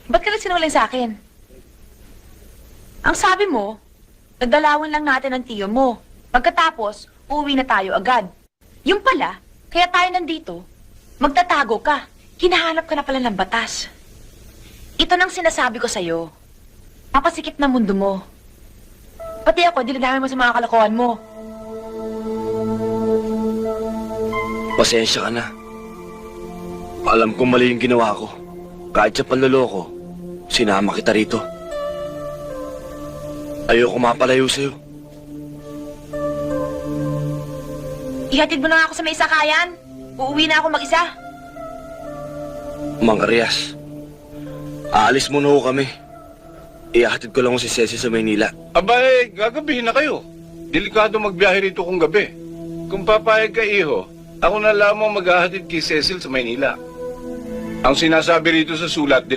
Ba't ka nagsinungaling sa akin? Ang sabi mo, nagdalawan lang natin ang tiyo mo. Pagkatapos, uuwi na tayo agad. Yung pala, kaya tayo nandito, magtatago ka. Hinahanap ka na pala ng batas. Ito nang sinasabi ko sa'yo. Papasikip na mundo mo. Pati ako, dinadami mo sa mga kalokohan mo. Pasensya ka na. Alam kong mali yung ginawa ko. Kahit sa panloloko, sinama kita rito. Ayoko mapalayo sa'yo. Ihatid mo na nga ako sa may sakayan. Uuwi na ako mag-isa. Mang Arias, aalis muna ho kami. Ihahatid ko lang ho si Ceci sa Maynila. Abay, gagabihin na kayo. Delikado magbiyahe rito kung gabi. Kung papayag ka, iho, ako na lamang maghahatid kay Cecil sa Maynila. Ang sinasabi rito sa sulat,